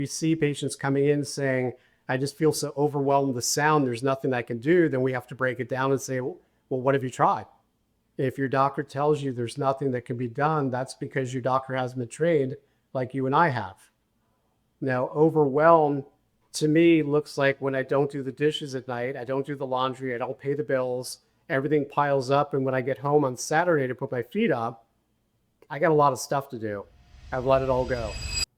We see patients coming in saying, I just feel so overwhelmed with sound, there's nothing I can do. Then we have to break it down and say, well, what have you tried? If your doctor tells you there's nothing that can be done, that's because your doctor hasn't been trained like you and I have. Now, overwhelm to me looks like when I don't do the dishes at night, I don't do the laundry, I don't pay the bills, everything piles up. And when I get home on Saturday to put my feet up, I got a lot of stuff to do. I've let it all go.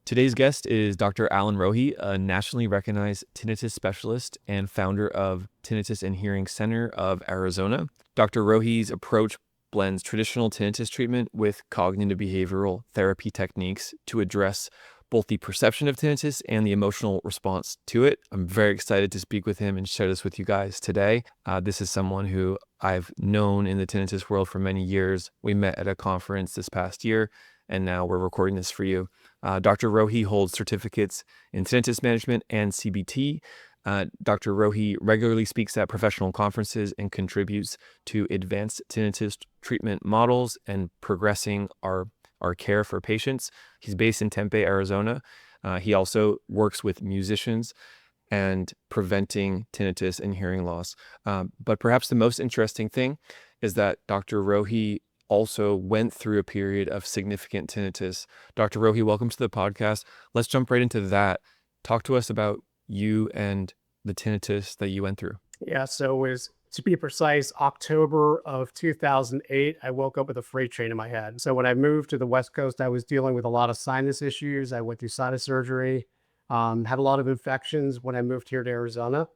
Today's guest is Dr. Alan Rohe, a nationally recognized tinnitus specialist and founder of Tinnitus and Hearing Center of Arizona. Dr. Rohe's approach blends traditional tinnitus treatment with cognitive behavioral therapy techniques to address both the perception of tinnitus and the emotional response to it. I'm very excited to speak with him and share this with you guys today. This is someone who I've known in the tinnitus world for many years. We met at a conference this past year, and now we're recording this for you. Dr. Rohe holds certificates in tinnitus management and CBT. Dr. Rohe regularly speaks at professional conferences and contributes to advanced tinnitus treatment models and progressing our care for patients. He's based in Tempe, Arizona. He also works with musicians and preventing tinnitus and hearing loss. But perhaps the most interesting thing is that Dr. Rohe also went through a period of significant tinnitus. Dr. Rohe, welcome to the podcast. Let's jump right into that. Talk to us about you and the tinnitus that you went through. Yeah, so it was, to be precise, October of 2008, I woke up with a freight train in my head. So when I moved to the West Coast, I was dealing with a lot of sinus issues. I went through sinus surgery, had a lot of infections when I moved here to Arizona.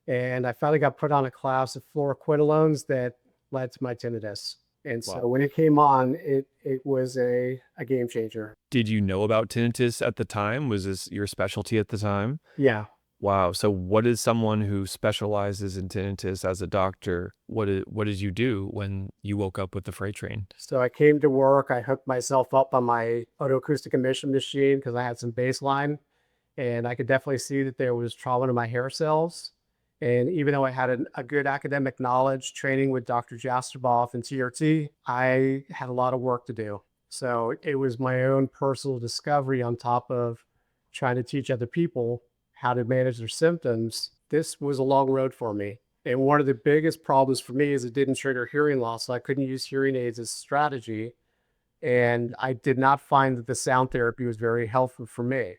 And I finally got put on a class of fluoroquinolones that led to my tinnitus. And so when it came on, it was a game changer. Did you know about tinnitus at the time? Was this your specialty at the time? Yeah. Wow. So what is someone who specializes in tinnitus as a doctor? What did you do when you woke up with the freight train? So I came to work, I hooked myself up on my otoacoustic emission machine because I had some baseline, and I could definitely see that there was trauma to my hair cells. And even though I had a good academic knowledge training with Dr. Jastreboff and TRT, I had a lot of work to do. So it was my own personal discovery on top of trying to teach other people how to manage their symptoms. This was a long road for me. And one of the biggest problems for me is it didn't trigger hearing loss. So I couldn't use hearing aids as a strategy. And I did not find that the sound therapy was very helpful for me,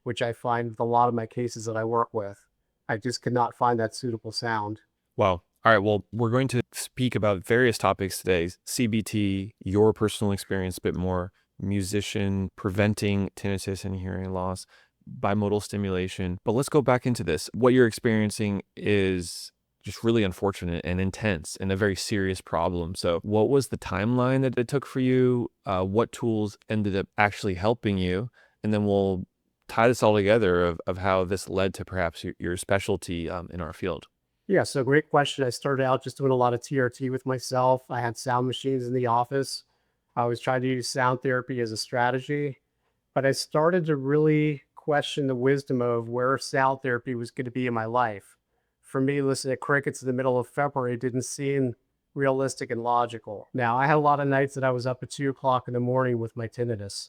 which I find with a lot of my cases that I work with. I just could not find that suitable sound. Wow. All right. Well, we're going to speak about various topics today. CBT, your personal experience, a bit more musician, preventing tinnitus and hearing loss, bimodal stimulation. But let's go back into this. What you're experiencing is just really unfortunate and intense and a very serious problem. So what was the timeline that it took for you? What tools ended up actually helping you? And then we'll tie this all together of how this led to perhaps your specialty in our field. Yeah, so great question. I started out just doing a lot of TRT with myself. I had sound machines in the office. I was trying to use sound therapy as a strategy, but I started to really question the wisdom of where sound therapy was going to be in my life. For me, listening to crickets in the middle of February didn't seem realistic and logical. Now, I had a lot of nights that I was up at 2 o'clock in the morning with my tinnitus.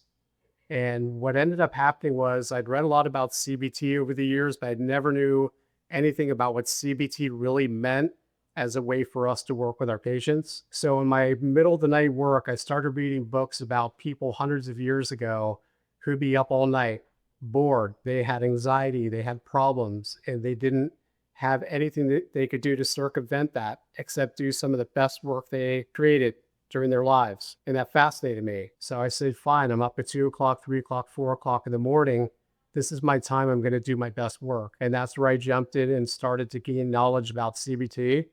And what ended up happening was I'd read a lot about CBT over the years, but I never knew anything about what CBT really meant as a way for us to work with our patients. So in my middle of the night work, I started reading books about people hundreds of years ago who'd be up all night, bored. They had anxiety, they had problems, and they didn't have anything that they could do to circumvent that except do some of the best work they created during their lives. And that fascinated me. So I said, fine, I'm up at 2 o'clock, 3 o'clock, 4 o'clock in the morning. This is my time. I'm going to do my best work. And that's where I jumped in and started to gain knowledge about CBT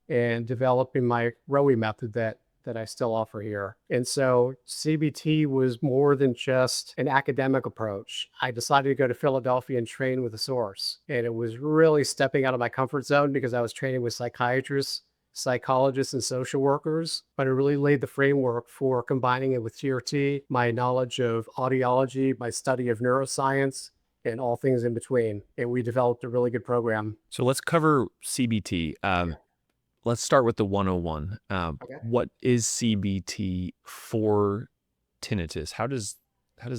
and developing my Rohe method that I still offer here. And so CBT was more than just an academic approach. I decided to go to Philadelphia and train with a source. And it was really stepping out of my comfort zone because I was training with psychiatrists, psychologists, and social workers, but it really laid the framework for combining it with TRT, my knowledge of audiology, my study of neuroscience, and all things in between. And we developed a really good program. So let's cover CBT. Let's start with the 101. Okay. What is CBT for tinnitus? How does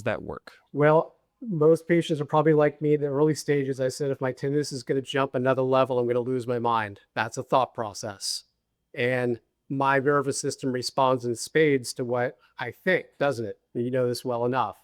that work? Well, Most patients are probably like me in the early stages. I said, if my tinnitus is going to jump another level, I'm going to lose my mind. That's a thought process. And my nervous system responds in spades to what I think, doesn't it? You know this well enough.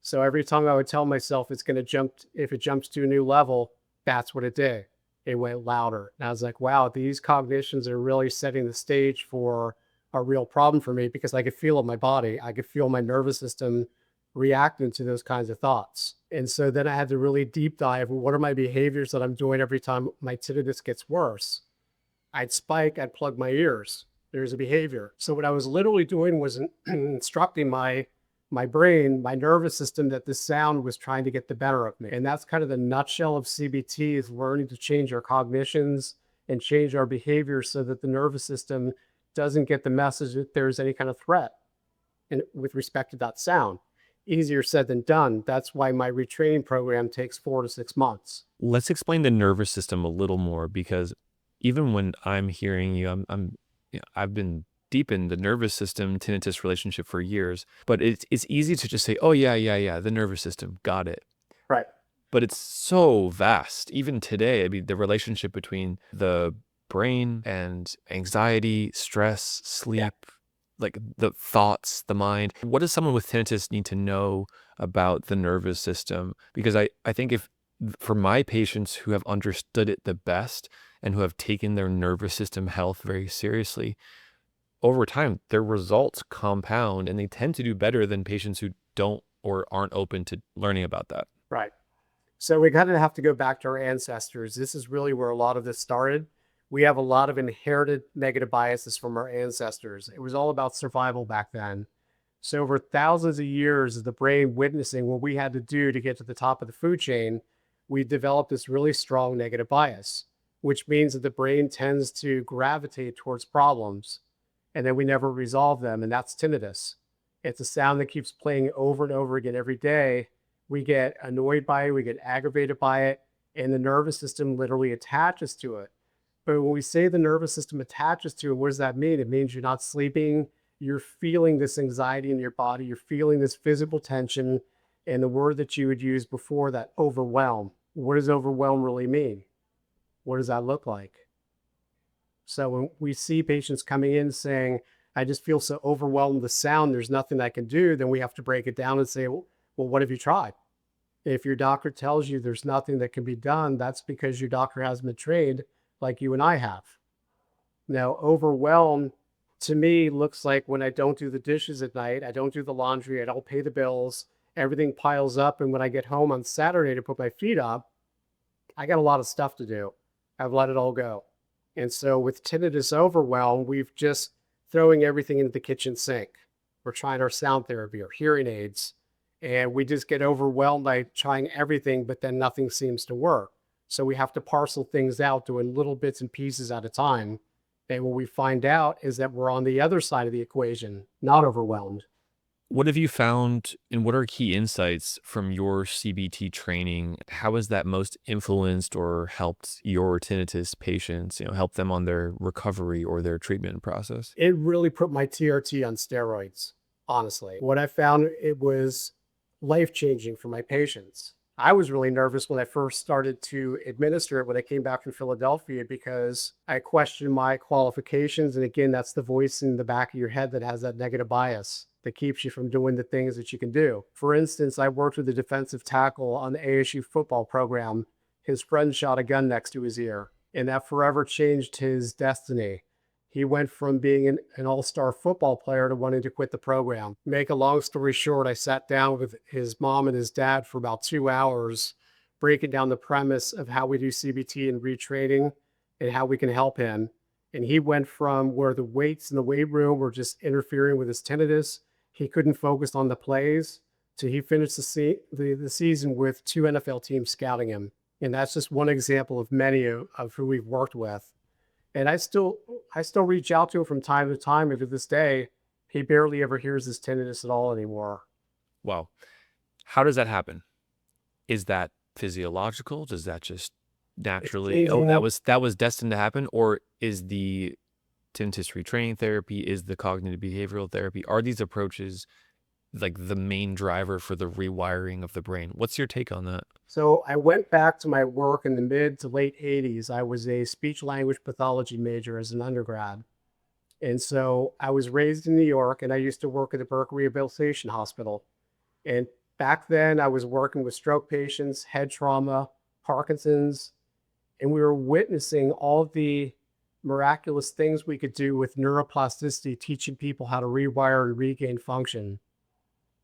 So every time I would tell myself it's going to jump, if it jumps to a new level, that's what it did. It went louder. And I was like, wow, these cognitions are really setting the stage for a real problem for me, because I could feel it in my body. I could feel my nervous system reacting to those kinds of thoughts. And so then I had to really deep dive. What are my behaviors that I'm doing every time my tinnitus gets worse? I'd spike, I'd plug my ears. There's a behavior. So what I was literally doing was instructing my brain, my nervous system, that this sound was trying to get the better of me. And that's kind of the nutshell of CBT, is learning to change our cognitions and change our behaviors so that the nervous system doesn't get the message that there's any kind of threat and with respect to that sound. Easier said than done. That's why my retraining program takes 4 to 6 months. Let's explain the nervous system a little more, because even when I'm hearing you, I've been deep in the nervous system tinnitus relationship for years, but it's easy to just say, oh yeah, the nervous system, got it. Right. But it's so vast. Even today, I mean, the relationship between the brain and anxiety, stress, sleep, like the thoughts, the mind. What does someone with tinnitus need to know about the nervous system? Because I think if for my patients who have understood it the best and who have taken their nervous system health very seriously, over time, their results compound and they tend to do better than patients who don't or aren't open to learning about that. Right. So we kind of have to go back to our ancestors. This is really where a lot of this started. We have a lot of inherited negative biases from our ancestors. It was all about survival back then. So over thousands of years of the brain witnessing what we had to do to get to the top of the food chain, we developed this really strong negative bias, which means that the brain tends to gravitate towards problems, and then we never resolve them. And that's tinnitus. It's a sound that keeps playing over and over again every day. We get annoyed by it, we get aggravated by it, and the nervous system literally attaches to it. But when we say the nervous system attaches to it, what does that mean? It means you're not sleeping, you're feeling this anxiety in your body, you're feeling this physical tension, and the word that you would use before that, overwhelm. What does overwhelm really mean? What does that look like? So when we see patients coming in saying, I just feel so overwhelmed with the sound, there's nothing I can do, then we have to break it down and say, well, what have you tried? If your doctor tells you there's nothing that can be done, that's because your doctor hasn't been trained like you and I have. Now, overwhelm to me looks like when I don't do the dishes at night, I don't do the laundry, I don't pay the bills, everything piles up. And when I get home on Saturday to put my feet up, I got a lot of stuff to do. I've let it all go. And so with tinnitus overwhelm, we've just throwing everything into the kitchen sink. We're trying our sound therapy or hearing aids, and we just get overwhelmed by trying everything, but then nothing seems to work. So we have to parcel things out, doing little bits and pieces at a time. And what we find out is that we're on the other side of the equation, not overwhelmed. What have you found and what are key insights from your CBT training? How has that most influenced or helped your tinnitus patients, help them on their recovery or their treatment process? It really put my TRT on steroids, honestly. What I found, it was life-changing for my patients. I was really nervous when I first started to administer it when I came back from Philadelphia, because I questioned my qualifications. And again, that's the voice in the back of your head that has that negative bias that keeps you from doing the things that you can do. For instance, I worked with a defensive tackle on the ASU football program. His friend shot a gun next to his ear, and that forever changed his destiny. He went from being an all-star football player to wanting to quit the program. Make a long story short, I sat down with his mom and his dad for about 2 hours, breaking down the premise of how we do CBT and retraining and how we can help him. And he went from where the weights in the weight room were just interfering with his tinnitus, he couldn't focus on the plays, to he finished the season with 2 NFL teams scouting him. And that's just one example of many of who we've worked with. And I still reach out to him from time to time. And to this day, he barely ever hears his tinnitus at all anymore. Wow. How does that happen? Is that physiological? Does that just naturally, that was destined to happen? Or is the tinnitus retraining therapy, is the cognitive behavioral therapy, are these approaches like the main driver for the rewiring of the brain. What's your take on that? So I went back to my work in the mid to late 80s. I was a speech language pathology major as an undergrad. And so I was raised in New York and I used to work at the Burke Rehabilitation Hospital. And back then I was working with stroke patients, head trauma, Parkinson's, and we were witnessing all the miraculous things we could do with neuroplasticity, teaching people how to rewire and regain function.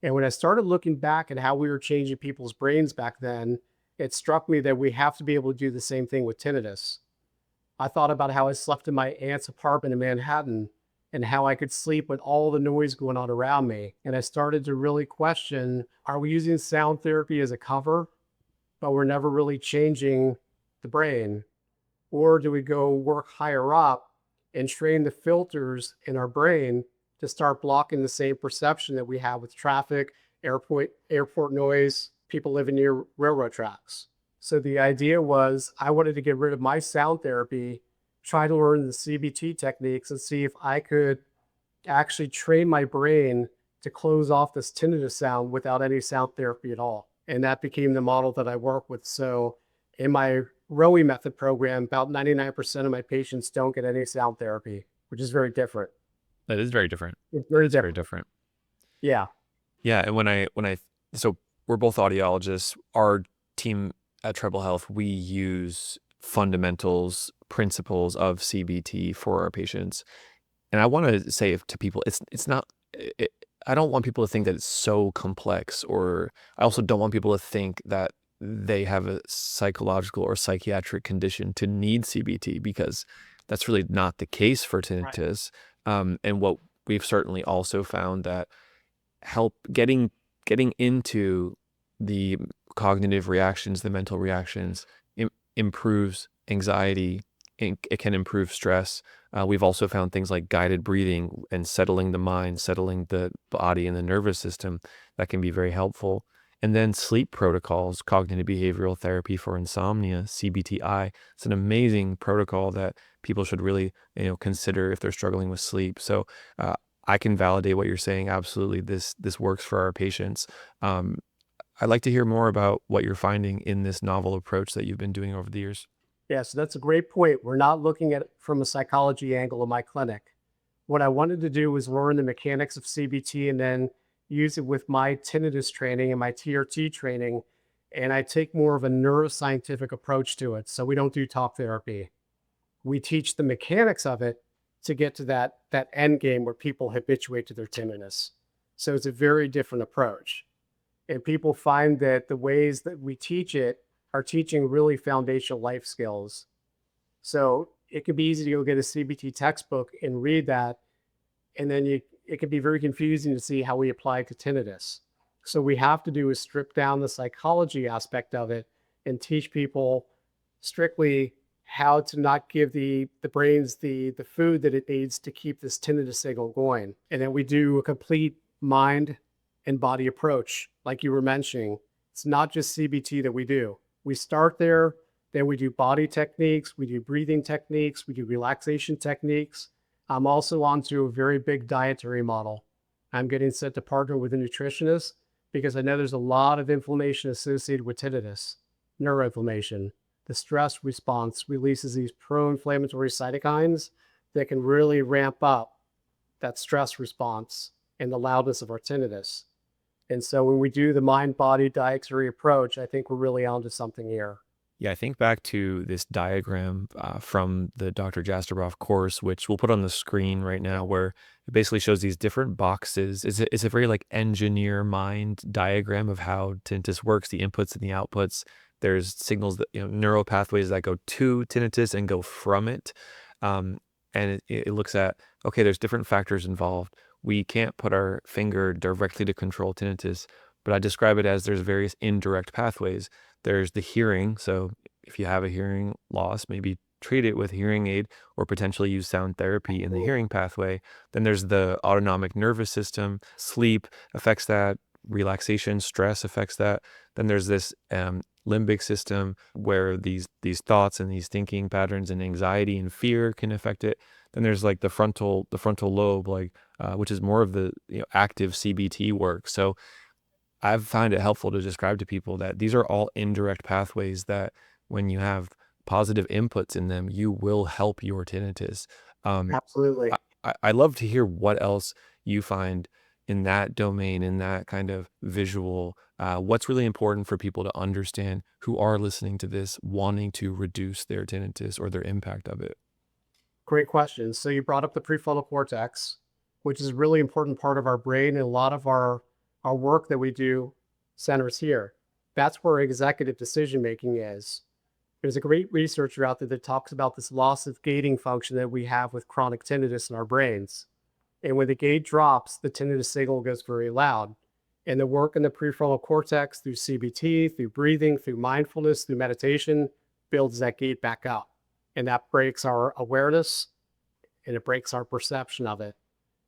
And when I started looking back at how we were changing people's brains back then, it struck me that we have to be able to do the same thing with tinnitus. I thought about how I slept in my aunt's apartment in Manhattan and how I could sleep with all the noise going on around me. And I started to really question, are we using sound therapy as a cover, but we're never really changing the brain? Or do we go work higher up and train the filters in our brain to start blocking the same perception that we have with traffic, airport noise, people living near railroad tracks? So the idea was I wanted to get rid of my sound therapy, try to learn the CBT techniques and see if I could actually train my brain to close off this tinnitus sound without any sound therapy at all. And that became the model that I work with. So in my Rohe method program, about 99% of my patients don't get any sound therapy, which is very different. That is very different. It's very It's very different. different. Yeah. Yeah, and so we're both audiologists. Our team at Treble Health, we use fundamentals, principles of CBT for our patients. And I want to say to people, it's not. I don't want people to think that it's so complex, or I also don't want people to think that they have a psychological or psychiatric condition to need CBT, because that's really not the case for Right. tinnitus. And what we've certainly also found that help getting into the cognitive reactions, the mental reactions, improves anxiety. It can improve stress. We've also found things like guided breathing and settling the mind, settling the body and the nervous system, that can be very helpful. And then sleep protocols, cognitive behavioral therapy for insomnia, CBTI. It's an amazing protocol that people should really, consider if they're struggling with sleep. So I can validate what you're saying. Absolutely, this works for our patients. I'd like to hear more about what you're finding in this novel approach that you've been doing over the years. Yeah, so that's a great point. We're not looking at it from a psychology angle in my clinic. What I wanted to do was learn the mechanics of CBT and then use it with my tinnitus training and my TRT training. And I take more of a neuroscientific approach to it. So we don't do talk therapy. We teach the mechanics of it to get to that end game where people habituate to their tinnitus. So it's a very different approach. And people find that the ways that we teach it are teaching really foundational life skills. So it can be easy to go get a CBT textbook and read that, and then it can be very confusing to see how we apply it to tinnitus. So we have to do is strip down the psychology aspect of it and teach people strictly how to not give the brains the food that it needs to keep this tinnitus signal going. And then we do a complete mind and body approach, like you were mentioning. It's not just CBT that we do. We start there, then we do body techniques, we do breathing techniques, we do relaxation techniques. I'm also onto a very big dietary model. I'm getting set to partner with a nutritionist because I know there's a lot of inflammation associated with tinnitus, neuroinflammation. The stress response releases these pro-inflammatory cytokines that can really ramp up that stress response and the loudness of our tinnitus. And so when we do the mind-body dietary approach, I think we're really onto something here. Yeah, I think back to this diagram from the Dr. Jastreboff course, which we'll put on the screen right now, where it basically shows these different boxes. It's a very like engineer mind diagram of how tinnitus works, the inputs and the outputs. There's signals that, neural pathways that go to tinnitus and go from it. And it looks at, okay, there's different factors involved. We can't put our finger directly to control tinnitus, but I describe it as there's various indirect pathways. There's the hearing. So if you have a hearing loss, maybe treat it with hearing aid or potentially use sound therapy in the hearing pathway. Then there's the autonomic nervous system. Sleep affects that. Relaxation, stress affects that. Then there's this limbic system where these thoughts and these thinking patterns and anxiety and fear can affect it. Then there's like the frontal lobe, like which is more of the active CBT work. So I've found it helpful to describe to people that these are all indirect pathways that when you have positive inputs in them, you will help your tinnitus. Um, Absolutely. I love to hear what else you find in that domain, in that kind of visual. What's really important for people to understand who are listening to this, wanting to reduce their tinnitus or their impact of it? Great question. So you brought up the prefrontal cortex, which is a really important part of our brain, and a lot of our work that we do centers here. That's where executive decision making is. There's a great researcher out there that talks about this loss of gating function that we have with chronic tinnitus in our brains. And when the gate drops, the tinnitus signal goes very loud. And the work in the prefrontal cortex through CBT, through breathing, through mindfulness, through meditation builds that gate back up. And that breaks our awareness and it breaks our perception of it.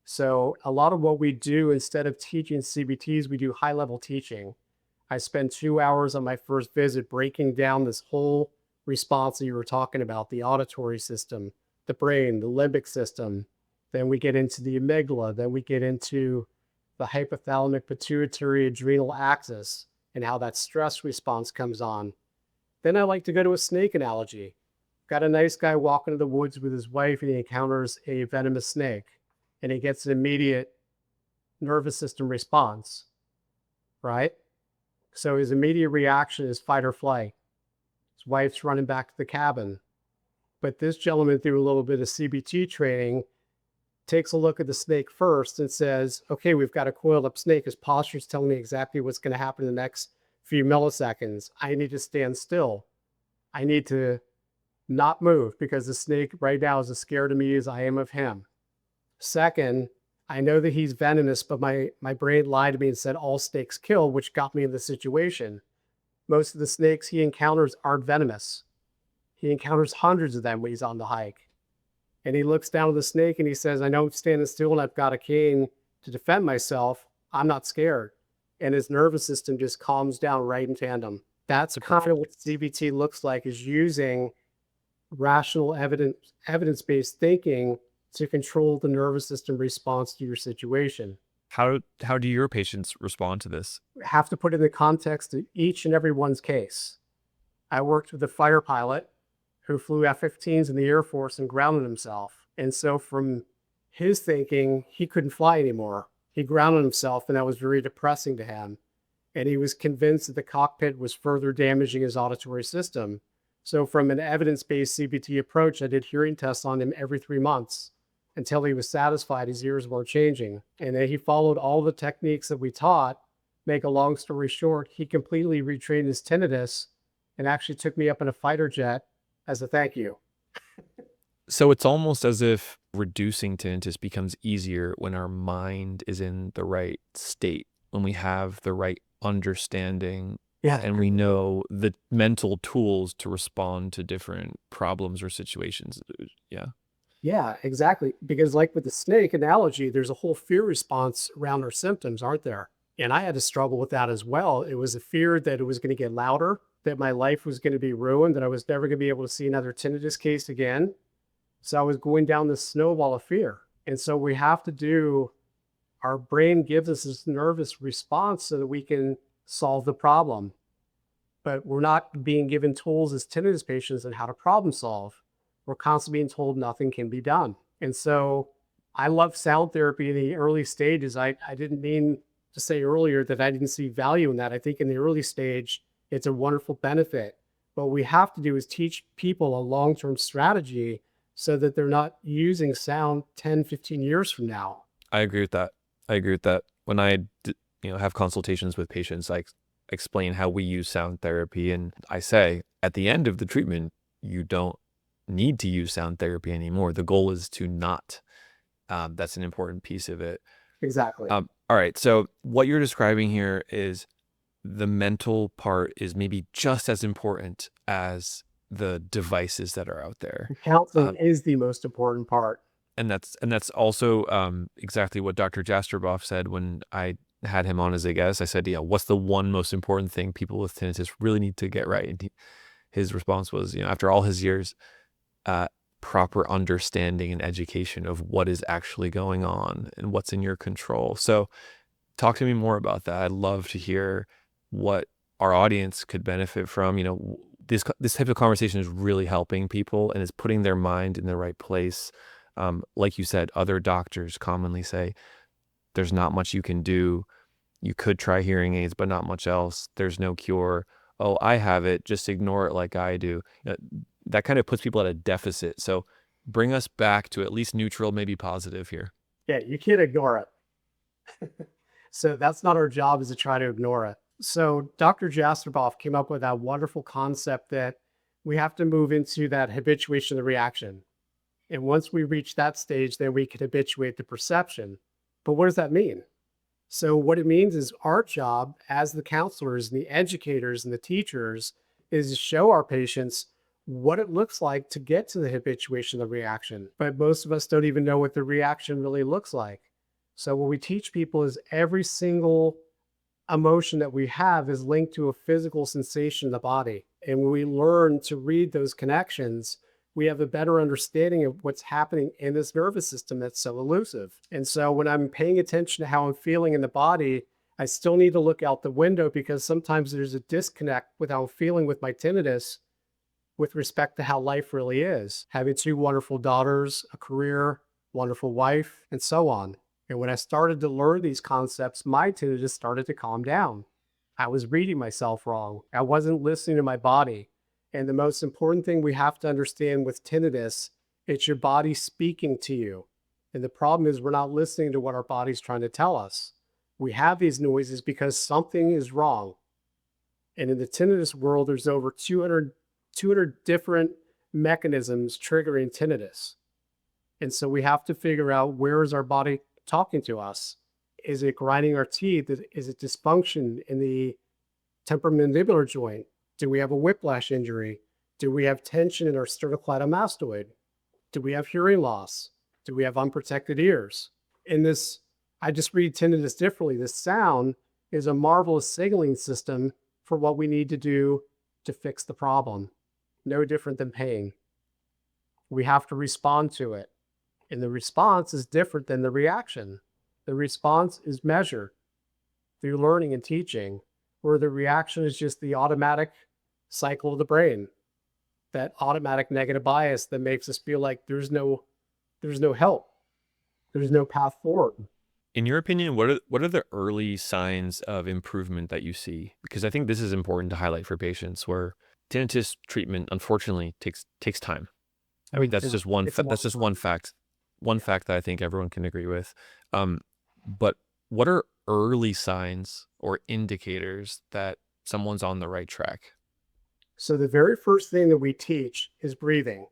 So, a lot of what we do instead of teaching CBTs, we do high level teaching. I spend 2 hours on my first visit breaking down this whole response that you were talking about, the auditory system, the brain, the limbic system. Then we get into the amygdala. Then we get into the hypothalamic pituitary adrenal axis and how that stress response comes on. Then I like to go to a snake analogy. Got a nice guy walking in the woods with his wife and he encounters a venomous snake and he gets an immediate nervous system response, right? So his immediate reaction is fight or flight. His wife's running back to the cabin. But this gentleman, through a little bit of CBT training, takes a look at the snake first and says, okay, we've got a coiled up snake. His posture is telling me exactly what's going to happen in the next few milliseconds. I need to stand still. I need to not move because the snake right now is as scared of me as I am of him. Second, I know that he's venomous, but my brain lied to me and said all snakes kill, which got me in this situation. Most of the snakes he encounters aren't venomous. He encounters hundreds of them when he's on the hike. And he looks down at the snake and he says, I know I'm standing still and I've got a cane to defend myself. I'm not scared. And his nervous system just calms down right in tandem. That's kind of what CBT looks like, is using rational evidence-based thinking to control the nervous system response to your situation. How do your patients respond to this? Have to put in the context of each and every one's case. I worked with a fighter pilot who flew F-15s in the Air Force and grounded himself. And so from his thinking, he couldn't fly anymore. He grounded himself, and that was very depressing to him. And he was convinced that the cockpit was further damaging his auditory system. So from an evidence-based CBT approach, I did hearing tests on him every 3 months until he was satisfied his ears weren't changing. And then he followed all the techniques that we taught. Make a long story short, he completely retrained his tinnitus and actually took me up in a fighter jet as a thank you. So it's almost as if reducing tinnitus becomes easier when our mind is in the right state, when we have the right understanding Yeah. and we know the mental tools to respond to different problems or situations. Yeah. Yeah, exactly. Because like with the snake analogy, there's a whole fear response around our symptoms, aren't there? And I had to struggle with that as well. It was a fear that it was going to get louder, that my life was going to be ruined, that I was never going to be able to see another tinnitus case again. So I was going down this snowball of fear. And so we have to do, our brain gives us this nervous response so that we can solve the problem. But we're not being given tools as tinnitus patients on how to problem solve. We're constantly being told nothing can be done. And so I love sound therapy in the early stages. I didn't mean to say earlier that I didn't see value in that. I think in the early stage, it's a wonderful benefit. But what we have to do is teach people a long-term strategy so that they're not using sound 10, 15 years from now. I agree with that. I agree with that. When I have consultations with patients, I explain how we use sound therapy, and I say at the end of the treatment, you don't need to use sound therapy anymore. The goal is to not. That's an important piece of it. Exactly. All right. So what you're describing here is the mental part is maybe just as important as the devices that are out there. Counseling is the most important part. And that's also exactly what Dr. Jastroboff said when I had him on as a guest. I said, yeah, what's the one most important thing people with tinnitus really need to get right? And his response was, after all his years, proper understanding and education of what is actually going on and what's in your control. So talk to me more about that. I'd love to hear what our audience could benefit from. This type of conversation is really helping people and is putting their mind in the right place. Like you said, other doctors commonly say, there's not much you can do. You could try hearing aids, but not much else. There's no cure. Oh, I have it. Just ignore it like I do. That kind of puts people at a deficit. So bring us back to at least neutral, maybe positive here. Yeah, you can't ignore it. So that's not our job, is to try to ignore it. So Dr. Jastreboff came up with that wonderful concept that we have to move into that habituation of the reaction. And once we reach that stage, then we can habituate the perception. But what does that mean? So what it means is our job as the counselors and the educators and the teachers is to show our patients what it looks like to get to the habituation of the reaction. But most of us don't even know what the reaction really looks like. So what we teach people is every single emotion that we have is linked to a physical sensation in the body. And when we learn to read those connections, we have a better understanding of what's happening in this nervous system that's so elusive. And so when I'm paying attention to how I'm feeling in the body, I still need to look out the window, because sometimes there's a disconnect with how I'm feeling with my tinnitus with respect to how life really is. Having 2 wonderful daughters, a career, wonderful wife, and so on. And when I started to learn these concepts, my tinnitus started to calm down. I was reading myself wrong. I wasn't listening to my body. And the most important thing we have to understand with tinnitus, it's your body speaking to you. And the problem is we're not listening to what our body's trying to tell us. We have these noises because something is wrong. And in the tinnitus world, there's over 200 different mechanisms triggering tinnitus. And so we have to figure out, where is our body talking to us? Is it grinding our teeth? Is it dysfunction in the temporomandibular joint? Do we have a whiplash injury? Do we have tension in our sternocleidomastoid? Do we have hearing loss? Do we have unprotected ears? In this, I just read tinnitus differently. This sound is a marvelous signaling system for what we need to do to fix the problem. No different than pain. We have to respond to it. And the response is different than the reaction. The response is measured through learning and teaching, where the reaction is just the automatic cycle of the brain, that automatic negative bias that makes us feel like there's no help, there's no path forward. In your opinion, what are the early signs of improvement that you see? Because I think this is important to highlight for patients, where tinnitus treatment unfortunately takes time. I mean, that's just one fact. One fact that I think everyone can agree with. But what are early signs or indicators that someone's on the right track? So the very first thing that we teach is breathing.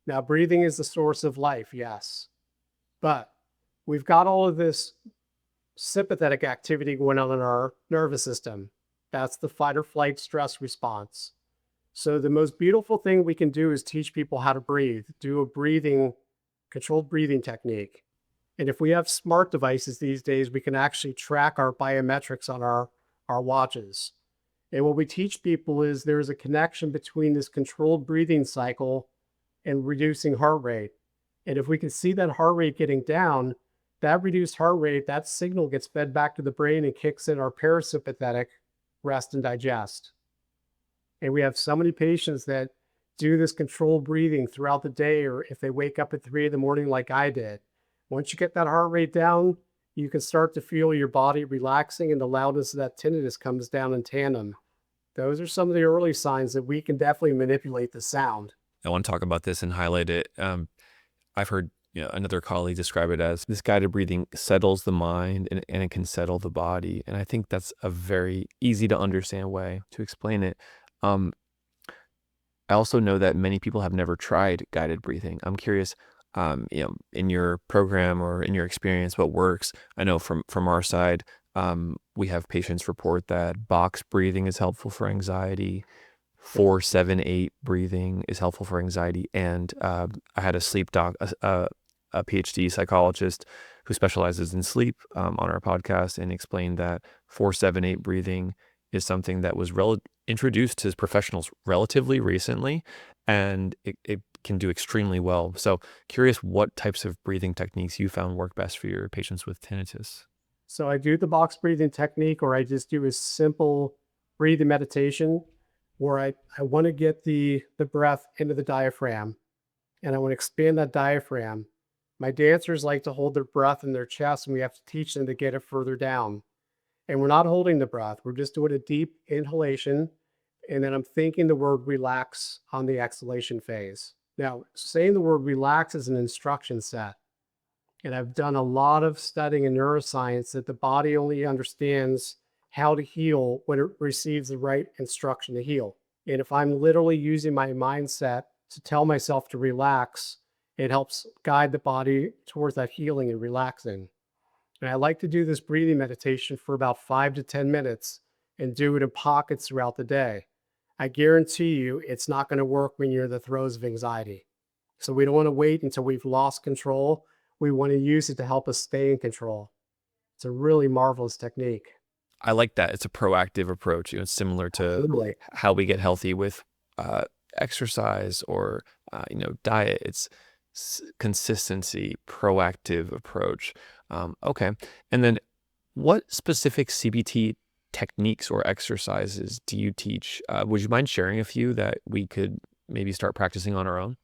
Now, breathing is the source of life, yes. But we've got all of this sympathetic activity going on in our nervous system. That's the fight or flight stress response. So the most beautiful thing we can do is teach people how to breathe, do a controlled breathing technique. And if we have smart devices these days, we can actually track our biometrics on our watches. And what we teach people is there's a connection between this controlled breathing cycle and reducing heart rate. And if we can see that heart rate getting down, that reduced heart rate, that signal gets fed back to the brain and kicks in our parasympathetic rest and digest. And we have so many patients that do this controlled breathing throughout the day, or if they wake up at 3 a.m. like I did. Once you get that heart rate down, you can start to feel your body relaxing, and the loudness of that tinnitus comes down in tandem. Those are some of the early signs that we can definitely manipulate the sound. I want to talk about this and highlight it. I've heard another colleague describe it as this guided breathing settles the mind and it can settle the body. And I think that's a very easy to understand way to explain it. I also know that many people have never tried guided breathing. I'm curious, in your program or in your experience, what works? I know from our side, we have patients report that box breathing is helpful for anxiety. 4-7-8 breathing is helpful for anxiety. And I had a sleep doc, a PhD psychologist who specializes in sleep on our podcast, and explained that 4-7-8 breathing is something that was introduced to professionals relatively recently, and it can do extremely well. So curious what types of breathing techniques you found work best for your patients with tinnitus. So I do the box breathing technique, or I just do a simple breathing meditation where I want to get the breath into the diaphragm and I want to expand that diaphragm. My dancers like to hold their breath in their chest, and we have to teach them to get it further down. And we're not holding the breath. We're just doing a deep inhalation. And then I'm thinking the word relax on the exhalation phase. Now, saying the word relax is an instruction set. And I've done a lot of studying in neuroscience that the body only understands how to heal when it receives the right instruction to heal. And if I'm literally using my mindset to tell myself to relax, it helps guide the body towards that healing and relaxing. And I like to do this breathing meditation for about 5 to 10 minutes and do it in pockets throughout the day. I guarantee you it's not going to work when you're in the throes of anxiety. So we don't want to wait until we've lost control. We want to use it to help us stay in control. It's a really marvelous technique. I like that. It's a proactive approach. It's similar to Absolutely. how we get healthy with exercise or diet. It's consistency, proactive approach. Okay. And then what specific CBT techniques or exercises do you teach? Would you mind sharing a few that we could maybe start practicing on our own?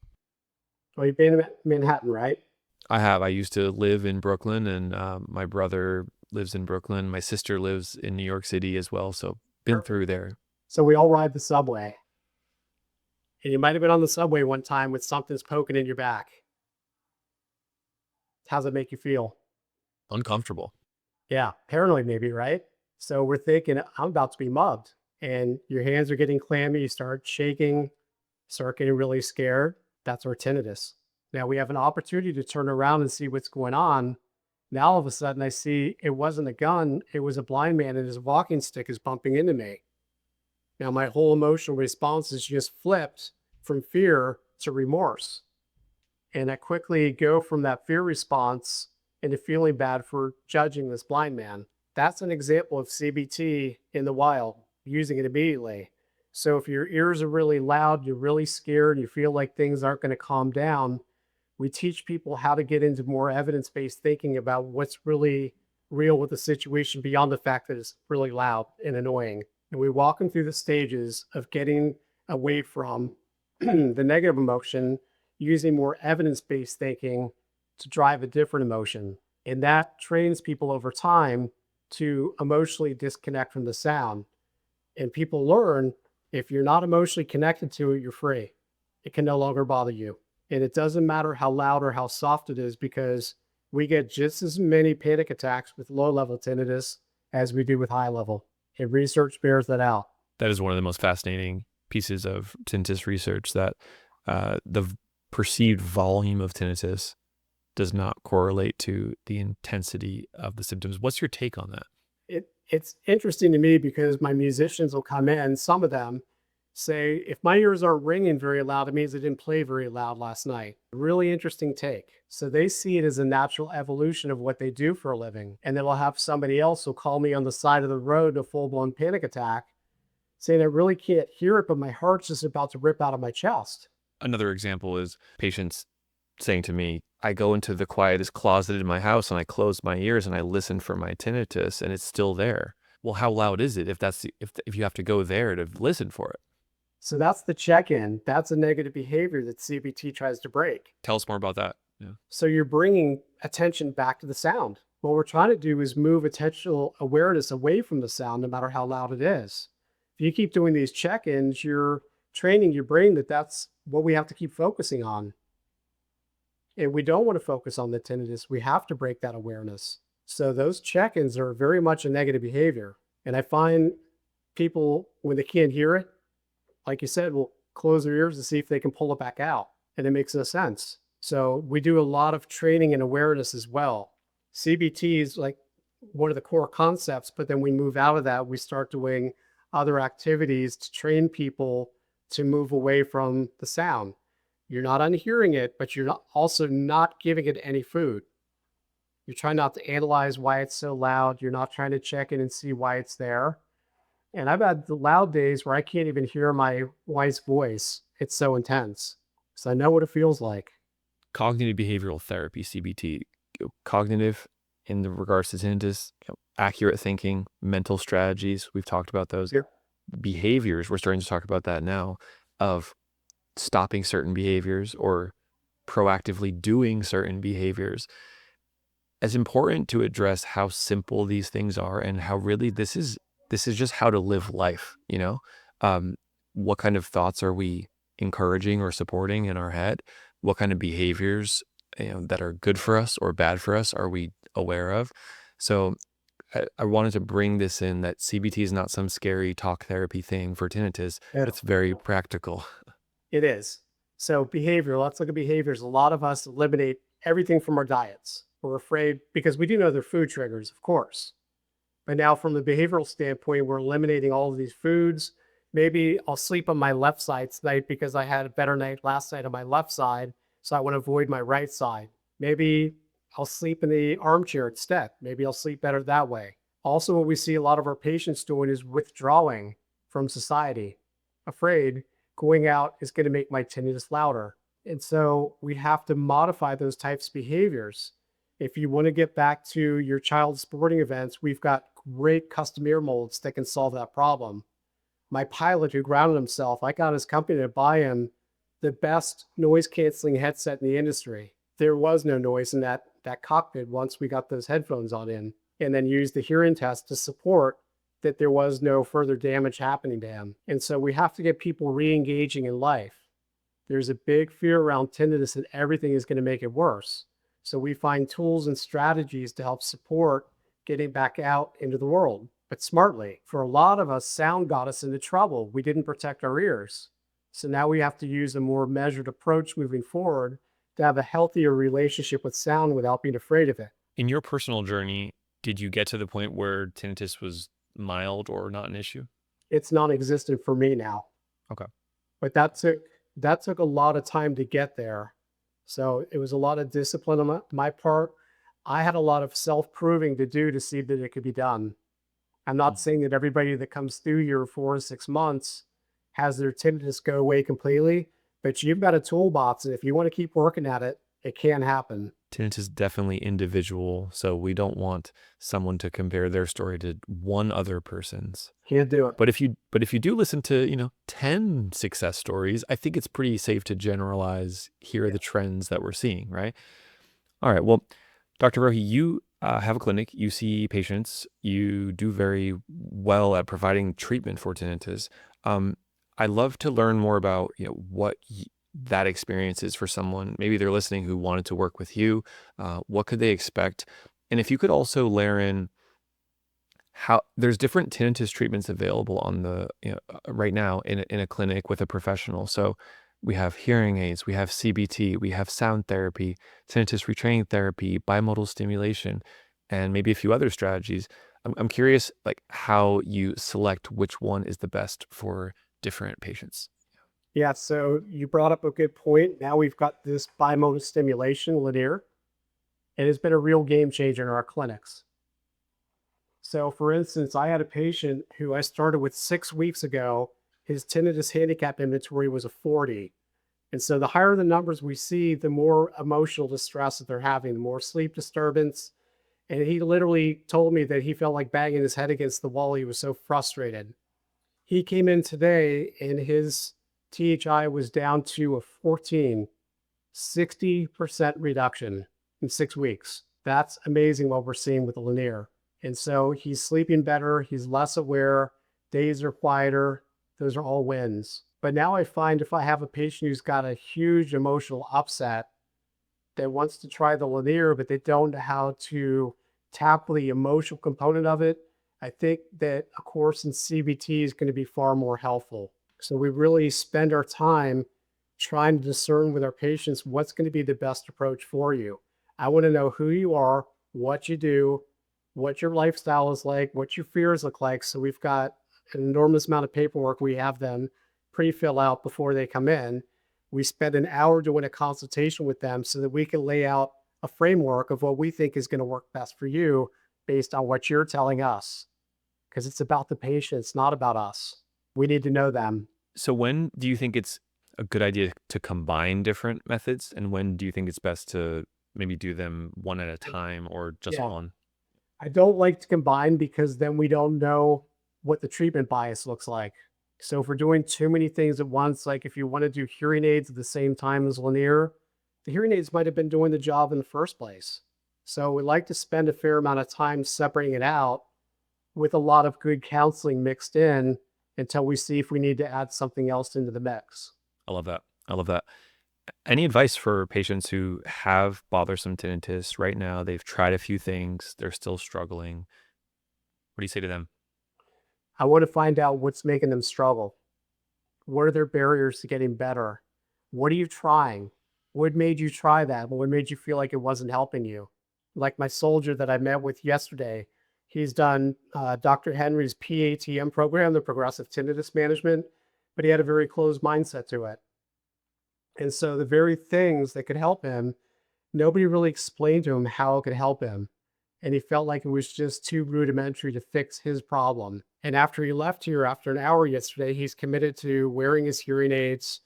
Well, you've been in Manhattan, right? I have. I used to live in Brooklyn, and my brother lives in Brooklyn. My sister lives in New York City as well. So been through there. So we all ride the subway. And you might have been on the subway one time with something's poking in your back. How's it make you feel? Uncomfortable. Yeah, paranoid maybe, right? So we're thinking, I'm about to be mugged. And your hands are getting clammy. You start shaking, start getting really scared. That's our tinnitus. Now we have an opportunity to turn around and see what's going on. Now all of a sudden I see it wasn't a gun, it was a blind man and his walking stick is bumping into me. Now my whole emotional response is just flipped from fear to remorse. And I quickly go from that fear response into feeling bad for judging this blind man. That's an example of CBT in the wild, using it immediately. So if your ears are really loud, you're really scared, you feel like things aren't going to calm down, we teach people how to get into more evidence-based thinking about what's really real with the situation beyond the fact that it's really loud and annoying. And we walk them through the stages of getting away from the negative emotion using more evidence-based thinking to drive a different emotion. And that trains people over time to emotionally disconnect from the sound. And people learn if you're not emotionally connected to it, you're free. It can no longer bother you. And it doesn't matter how loud or how soft it is because we get just as many panic attacks with low level tinnitus as we do with high level. And research bears that out. That is one of the most fascinating pieces of tinnitus research, that the perceived volume of tinnitus does not correlate to the intensity of the symptoms. What's your take on that? It's interesting to me because my musicians will come in, some of them say, if my ears aren't ringing very loud, it means I didn't play very loud last night. Really interesting take. So they see it as a natural evolution of what they do for a living. And then I'll have somebody else who'll call me on the side of the road, a full-blown panic attack, saying I really can't hear it, but my heart's just about to rip out of my chest. Another example is patients saying to me, I go into the quietest closet in my house and I close my ears and I listen for my tinnitus and it's still there. Well, how loud is it if you have to go there to listen for it? So that's the check-in. That's a negative behavior that CBT tries to break. Tell us more about that. Yeah. So you're bringing attention back to the sound. What we're trying to do is move attentional awareness away from the sound, no matter how loud it is. If you keep doing these check-ins, you're training your brain that that's what we have to keep focusing on. And we don't want to focus on the tinnitus. We have to break that awareness. So those check-ins are very much a negative behavior. And I find people, when they can't hear it, like you said, will close their ears to see if they can pull it back out. And it makes no sense. So we do a lot of training and awareness as well. CBT is like one of the core concepts, but then we move out of that. We start doing other activities to train people to move away from the sound. You're not unhearing it, but you're also not giving it any food. You're trying not to analyze why it's so loud. You're not trying to check in and see why it's there. And I've had the loud days where I can't even hear my wife's voice. It's so intense. So I know what it feels like. Cognitive behavioral therapy, CBT, cognitive in the regards to tinnitus, accurate thinking, mental strategies. We've talked about those Yep. behaviors. We're starting to talk about that now of stopping certain behaviors or proactively doing certain behaviors. As important to address how simple these things are and how really this is just how to live life, you know? Um, what kind of thoughts are we encouraging or supporting in our head? What kind of behaviors, that are good for us or bad for us are we aware of? So I wanted to bring this in that CBT is not some scary talk therapy thing for tinnitus. Yeah. It's very practical. It is. So behavior, let's look at behaviors. A lot of us eliminate everything from our diets. We're afraid because we do know they're food triggers, of course. But now from the behavioral standpoint, we're eliminating all of these foods. Maybe I'll sleep on my left side tonight because I had a better night last night on my left side. So I want to avoid my right side. Maybe I'll sleep in the armchair instead. Maybe I'll sleep better that way. Also, what we see a lot of our patients doing is withdrawing from society, afraid going out is going to make my tinnitus louder. And so we have to modify those types of behaviors. If you want to get back to your child's sporting events, we've got great custom ear molds that can solve that problem. My pilot who grounded himself, I got his company to buy him the best noise canceling headset in the industry. There was no noise in that cockpit once we got those headphones on in, and then used the hearing test to support that there was no further damage happening to him. And so we have to get people re-engaging in life. There's a big fear around tinnitus that everything is going to make it worse. So we find tools and strategies to help support getting back out into the world, but smartly. For a lot of us, sound got us into trouble. We didn't protect our ears. So now we have to use a more measured approach moving forward to have a healthier relationship with sound without being afraid of it. In your personal journey, did you get to the point where tinnitus was mild or not an issue? It's non-existent for me now, Okay. but that took a lot of time to get there. So it was a lot of discipline on my part. I had a lot of self-proving to do to see that it could be done. I'm not saying that everybody that comes through your 4 to 6 months has their tinnitus go away completely, but you've got a toolbox, and if you want to keep working at it, it can happen. Tinnitus is definitely individual, so we don't want someone to compare their story to one other person's. Can't do it. But if you do listen to, 10 success stories, I think it's pretty safe to generalize, here are the trends that we're seeing, right? All right. Well, Dr. Rohe, you have a clinic, you see patients, you do very well at providing treatment for tinnitus. I'd love to learn more about, what that experience is for someone. Maybe they're listening who wanted to work with you. What could they expect? And if you could also layer in how there's different tinnitus treatments available on the right now in a clinic with a professional. So we have hearing aids, we have CBT, we have sound therapy, tinnitus retraining therapy, bimodal stimulation, and maybe a few other strategies. I'm curious, like how you select which one is the best for different patients. Yeah, so you brought up a good point. Now we've got this bimodal stimulation linear. It has been a real game changer in our clinics. So for instance, I had a patient who I started with 6 weeks ago. His tinnitus handicap inventory was a 40. And so the higher the numbers we see, the more emotional distress that they're having, the more sleep disturbance. And he literally told me that he felt like banging his head against the wall. He was so frustrated. He came in today and his THI was down to a 14, 60% reduction in 6 weeks. That's amazing what we're seeing with the linear. And so he's sleeping better, he's less aware, days are quieter. Those are all wins. But now I find if I have a patient who's got a huge emotional upset that wants to try the linear, but they don't know how to tackle the emotional component of it, I think that a course in CBT is going to be far more helpful. So we really spend our time trying to discern with our patients what's going to be the best approach for you. I want to know who you are, what you do, what your lifestyle is like, what your fears look like. So we've got an enormous amount of paperwork we have them pre-fill out before they come in. We spend an hour doing a consultation with them so that we can lay out a framework of what we think is going to work best for you based on what you're telling us. Because it's about the patient, it's not about us. We need to know them. So when do you think it's a good idea to combine different methods? And when do you think it's best to maybe do them one at a time or just Yeah. one? I don't like to combine because then we don't know what the treatment bias looks like. So if we're doing too many things at once, like if you want to do hearing aids at the same time as linear, the hearing aids might have been doing the job in the first place. So we like to spend a fair amount of time separating it out with a lot of good counseling mixed in until we see if we need to add something else into the mix. I love that. I love that. Any advice for patients who have bothersome tinnitus right now? They've tried a few things, they're still struggling. What do you say to them? I want to find out what's making them struggle. What are their barriers to getting better? What are you trying? What made you try that? What made you feel like it wasn't helping you? Like my soldier that I met with yesterday, he's done Dr. Henry's PATM program, the Progressive Tinnitus Management, but he had a very closed mindset to it. And so the very things that could help him, nobody really explained to him how it could help him. And he felt like it was just too rudimentary to fix his problem. And after he left here after an hour yesterday, he's committed to wearing his hearing aids,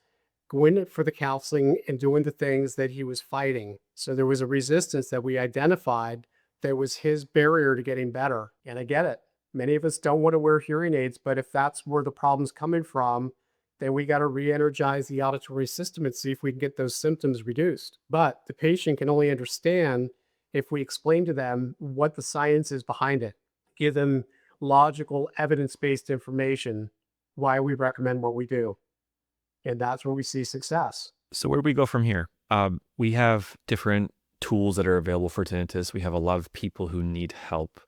going for the counseling, and doing the things that he was fighting. So there was a resistance that we identified that was his barrier to getting better. And I get it. Many of us don't want to wear hearing aids, but if that's where the problem's coming from, then we got to re-energize the auditory system and see if we can get those symptoms reduced. But the patient can only understand if we explain to them what the science is behind it, give them logical, evidence-based information, why we recommend what we do. And that's where we see success. So where do we go from here? We have different tools that are available for tinnitus. We have a lot of people who need help.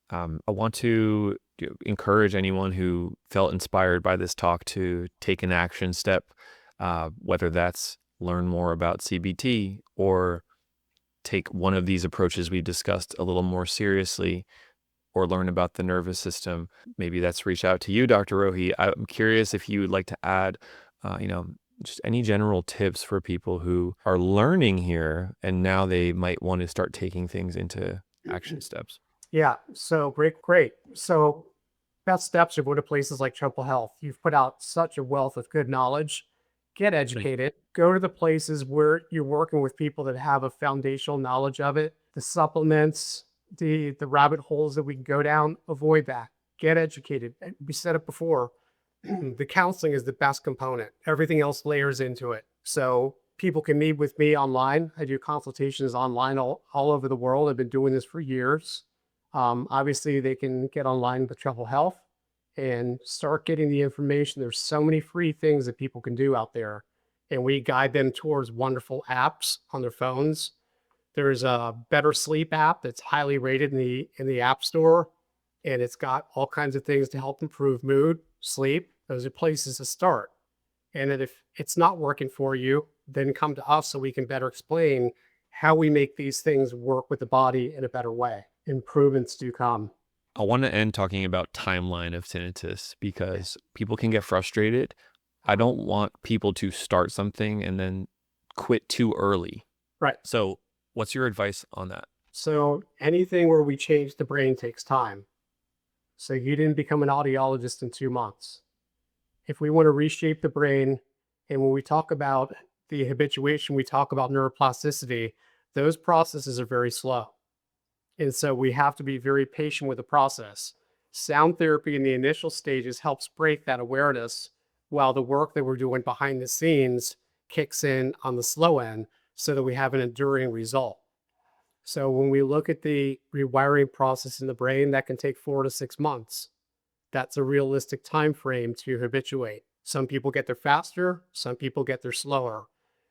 I want to encourage anyone who felt inspired by this talk to take an action step, whether that's learn more about CBT or take one of these approaches we've discussed a little more seriously, or learn about the nervous system. Maybe that's reach out to you, Dr. Rohe. I'm curious if you would like to add, just any general tips for people who are learning here and now they might want to start taking things into action steps. Yeah, so great. So best steps are go to places like Treble Health. You've put out such a wealth of good knowledge. Get educated. Go to the places where you're working with people that have a foundational knowledge of it. The supplements, the rabbit holes that we can go down, avoid that. Get educated. We said it before. The counseling is the best component. Everything else layers into it. So people can meet with me online. I do consultations online all over the world. I've been doing this for years. Obviously, they can get online with Treble Health and start getting the information. There's so many free things that people can do out there, and we guide them towards wonderful apps on their phones. There's a Better Sleep app that's highly rated in the App Store, and it's got all kinds of things to help improve mood, sleep. Those are places to start. And then if it's not working for you, then come to us so we can better explain how we make these things work with the body in a better way. Improvements do come. I want to end talking about timeline of tinnitus because people can get frustrated. I don't want people to start something and then quit too early. Right. So what's your advice on that? So anything where we change the brain takes time. So you didn't become an audiologist in 2 months. If we want to reshape the brain, and when we talk about the habituation, we talk about neuroplasticity, those processes are very slow. And so we have to be very patient with the process. Sound therapy in the initial stages helps break that awareness while the work that we're doing behind the scenes kicks in on the slow end so that we have an enduring result. So when we look at the rewiring process in the brain, that can take 4 to 6 months. That's a realistic time frame to habituate. Some people get there faster, some people get there slower.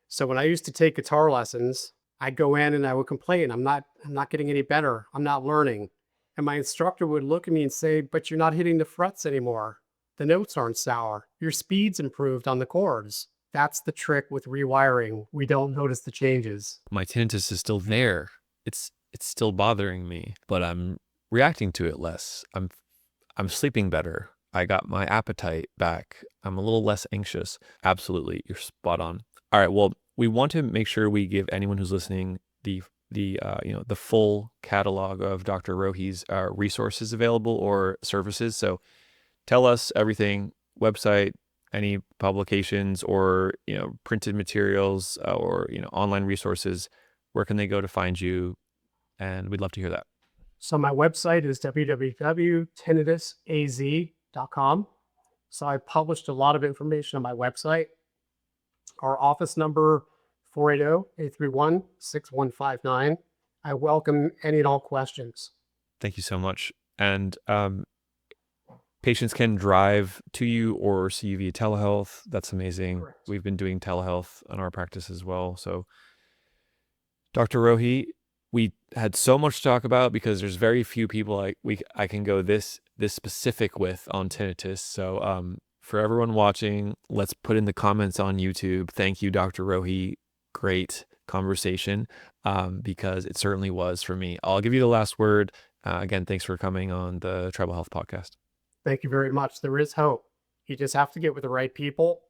So when I used to take guitar lessons, I'd go in and I would complain, I'm not getting any better. I'm not learning. And my instructor would look at me and say, but you're not hitting the frets anymore. The notes aren't sour. Your speed's improved on the chords. That's the trick with rewiring. We don't notice the changes. My tinnitus is still there. It's still bothering me, but I'm reacting to it less. I'm sleeping better. I got my appetite back. I'm a little less anxious. Absolutely, you're spot on. All right, well, we want to make sure we give anyone who's listening the full catalog of Dr. Rohe's resources available or services. So tell us everything, website, any publications or, printed materials or, online resources, where can they go to find you? And we'd love to hear that. So my website is www.tinnitusaz.com. So I published a lot of information on my website. Our office number 480-831-6159. I welcome any and all questions. Thank you so much. And patients can drive to you or see you via telehealth. That's amazing. Correct. We've been doing telehealth in our practice as well. So, Dr. Rohe, we had so much to talk about because there's very few people I can go this specific with on tinnitus. So, for everyone watching, let's put in the comments on YouTube. Thank you, Dr. Rohe. Great conversation, because it certainly was for me. I'll give you the last word. Again, thanks for coming on the Treble Health podcast. Thank you very much. There is hope. You just have to get with the right people.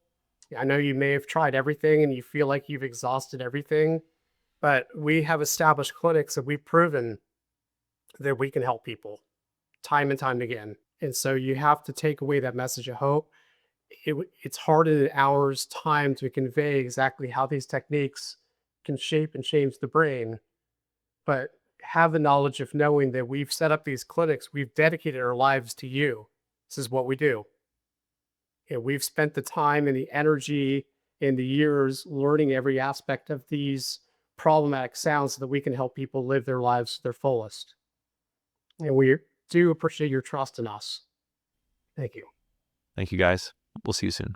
I know you may have tried everything and you feel like you've exhausted everything, but we have established clinics that we've proven that we can help people time and time again. And so you have to take away that message of hope. It's hard in an hour's time to convey exactly how these techniques can shape and change the brain, but have the knowledge of knowing that we've set up these clinics, we've dedicated our lives to you. This is what we do. And we've spent the time and the energy and the years learning every aspect of these problematic sounds so that we can help people live their lives to their fullest. And we do appreciate your trust in us. Thank you. Thank you, guys. We'll see you soon.